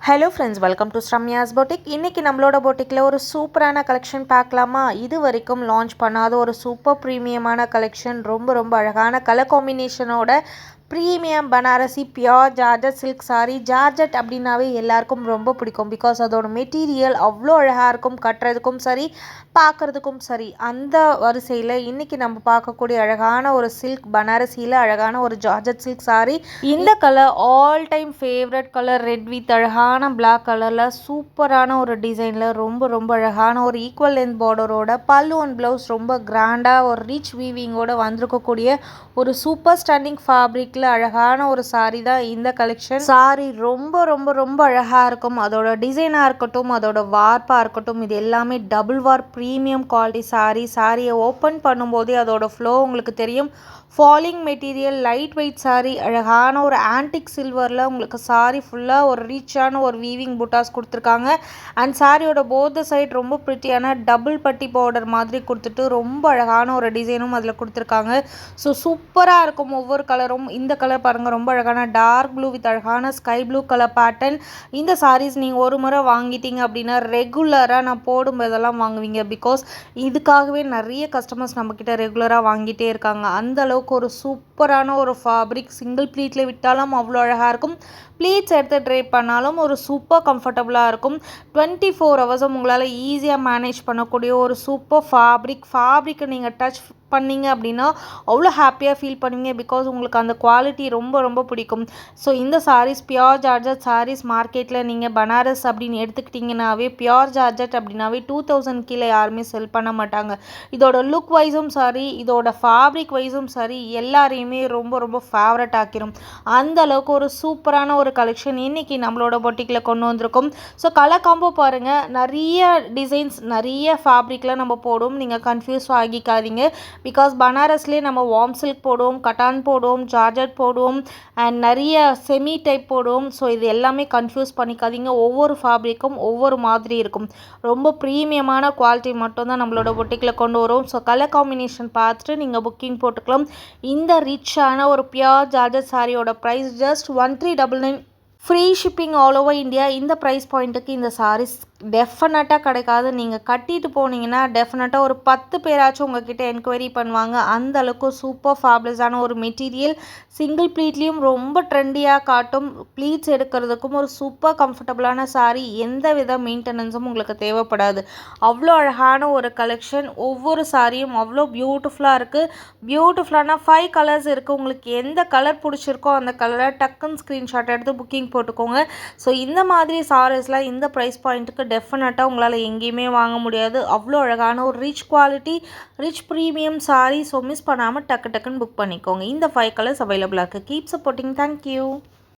Hello friends, welcome to Sramya's boutique. இன்றைக்கி நம்மளோட பொட்டிக்கில் ஒரு சூப்பரான கலெக்ஷன் பார்க்கலாமா? இது வரைக்கும் லான்ச் பண்ணாத ஒரு சூப்பர் ப்ரீமியமான கலெக்ஷன், ரொம்ப ரொம்ப அழகான கலர் காம்பினேஷனோட premium Banarasi pure georgette silk sari. Georgette அப்படின்னாவே எல்லாருக்கும் ரொம்ப பிடிக்கும். பிகாஸ் அதோட மெட்டீரியல் அவ்வளோ அழகாக இருக்கும், கட்டுறதுக்கும் சரி பார்க்குறதுக்கும் சரி. அந்த வரிசையில் இன்றைக்கி நம்ம பார்க்கக்கூடிய அழகான ஒரு சில்க் பனாரசியில் அழகான ஒரு ஜார்ஜட் சில்க் சாரீ. இந்த colour all time favourite colour, red with அழகான பிளாக் கலரில் சூப்பரான ஒரு டிசைனில் ரொம்ப ரொம்ப அழகான ஒரு ஈக்குவல் லென்த் பார்டரோட பல்லு அண்ட் ப்ளவுஸ் ரொம்ப கிராண்டாக ஒரு ரிச் வீவிங்கோடு வந்திருக்கக்கூடிய ஒரு சூப்பர் ஸ்டன்னிங் ஃபேப்ரிக்கில் அழகான ஒரு சாரீ தான் இந்த கலெக்ஷன். சாரீ ரொம்ப ரொம்ப ரொம்ப அழகாக இருக்கும். அதோட டிசைனாக இருக்கட்டும், அதோட வார்ப்பாக இருக்கட்டும், இது எல்லாமே double warp premium quality sari. சாரியை ஓப்பன் பண்ணும்போதே அதோட ஃப்ளோ உங்களுக்கு தெரியும். Falling material, light weight sari, அழகான ஒரு ஆன்டிக் சில்வரில் உங்களுக்கு சாரீ ஃபுல்லாக ஒரு ரிச்சான ஒரு வீவிங் புட்டாஸ் கொடுத்துருக்காங்க. அண்ட் சாரியோட போத் சைட் ரொம்ப ப்ரிட்டியான டபுள் பட்டி பார்டர் மாதிரி கொடுத்துட்டு ரொம்ப அழகான ஒரு டிசைனும் அதில் கொடுத்துருக்காங்க. ஸோ சூப்பராக இருக்கும் ஒவ்வொரு கலரும். இந்த கலர் பாருங்கள், ரொம்ப அழகான டார்க் ப்ளூ வித் அழகான ஸ்கை ப்ளூ கலர் பேட்டர்ன். இந்த சாரீஸ் நீங்கள் ஒரு முறை வாங்கிட்டீங்க அப்படின்னா ரெகுலராக நான் போடும்போதெல்லாம் வாங்குவீங்க. பிகாஸ் இதுக்காகவே நிறைய கஸ்டமர்ஸ் நம்மக்கிட்ட ரெகுலராக வாங்கிட்டே இருக்காங்க. அந்த அளவுக்கு ஒரு சூப்பரான ஒரு ஃபேப்ரிக். சிங்கிள் ப்ளீட்டில் விட்டாலும் அவ்வளோ அழகாக இருக்கும். ப்ளீட்ஸ் எடுத்து ட்ரை பண்ணாலும் ஒரு சூப்பர் கம்ஃபர்டபுளாக இருக்கும். 24 ஹவர்ஸும் உங்களால் ஈஸியாக மேனேஜ் பண்ணக்கூடிய ஒரு சூப்பர் ஃபேப்ரிக்கை நீங்கள் டச் பண்ணிங்க அப்படின்னா அவ்வளோ ஹாப்பியாக ஃபீல் பண்ணுவீங்க. பிகாஸ் உங்களுக்கு அந்த குவாலிட்டி ரொம்ப ரொம்ப பிடிக்கும். ஸோ இந்த சாரீஸ் பியோர் ஜார்ஜட் சாரீஸ் மார்க்கெட்டில் நீங்கள் பனாரஸ் அப்படின்னு எடுத்துக்கிட்டிங்கனாவே, பியோர் ஜார்ஜட் அப்படின்னாவே 2000 கீழே யாருமே செல் பண்ண மாட்டாங்க. இதோட லுக் வைஸும் சரி, இதோட ஃபேப்ரிக் வைஸும் சரி, எல்லாரையுமே ரொம்ப ரொம்ப ஃபேவரட் ஆக்கிரும். அந்த அளவுக்கு ஒரு சூப்பரான ஒரு கலெக்ஷன் இன்றைக்கி நம்மளோட பொட்டிக்கில் கொண்டு வந்திருக்கோம். ஸோ கலர் காம்போ பாருங்கள், நிறைய டிசைன்ஸ் நிறைய ஃபேப்ரிக்கில் நம்ம போடுவோம். நீங்கள் கன்ஃபியூஸ் ஆகிக்காதீங்க. பிகாஸ் பனாரஸ்லேயே நம்ம வார்ம் சில்க் போடுவோம், கட்டான் போடுவோம், ஜார்ஜட் போடுவோம், அண்ட் நிறைய செமி டைப் போடுவோம். ஸோ இது எல்லாமே கன்ஃபியூஸ் பண்ணிக்காதீங்க. ஒவ்வொரு ஃபேப்ரிக்கும் ஒவ்வொரு மாதிரி இருக்கும். ரொம்ப ப்ரீமியமான குவாலிட்டி மட்டும்தான் நம்மளோட பொட்டிக்கில் கொண்டு வரும். ஸோ கலர் காம்பினேஷன் பார்த்துட்டு நீங்கள் புக்கிங் போட்டுக்கலாம். இந்த ரிச்சான ஒரு பியோர் ஜார்ஜட் சாரியோட price just 1399. Free shipping all over India. இந்த ப்ரைஸ் பாயிண்ட்டுக்கு இந்த சாரீஸ் டெஃபினட்டாக கிடைக்காது. நீங்கள் கட்டிட்டு போனீங்கன்னா டெஃபினட்டாக ஒரு 10 பேராச்சும் உங்ககிட்ட என்கொயரி பண்ணுவாங்க. அந்த அளவுக்கு சூப்பர் ஃபேப்லஸான ஒரு மெட்டீரியல். சிங்கிள் ப்ளீட்லேயும் ரொம்ப ட்ரெண்டியாக காட்டும். ப்ளீட்ஸ் எடுக்கிறதுக்கும் ஒரு சூப்பர் கம்ஃபர்டபுளான சாரீ. எந்த வித மெயின்டெனன்ஸும் உங்களுக்கு தேவைப்படாது. அவ்வளோ அழகான ஒரு கலெக்ஷன். ஒவ்வொரு சாரியும் அவ்வளோ பியூட்டிஃபுல்லாக இருக்குது. பியூட்டிஃபுல்லான 5 கலர்ஸ் இருக்குது. உங்களுக்கு எந்த கலர் பிடிச்சிருக்கோ அந்த கலரை டக்குன்னு ஸ்க்ரீன்ஷாட் எடுத்து புக்கிங் போட்டுக்கோங்க. ஸோ இந்த மாதிரி சாரீஸ்லாம் இந்த ப்ரைஸ் பாயிண்ட்டுக்கு டெஃபினட்டாக உங்களால் எங்கேயுமே வாங்க முடியாது. அவ்வளோ அழகான ஒரு rich quality, rich premium sari. So miss பண்ணாமல் டக்குன்னு புக் பண்ணிக்கோங்க. இந்த 5 கலர்ஸ் அவைலபிளாக இருக்குது. Keep supporting. தேங்க்யூ.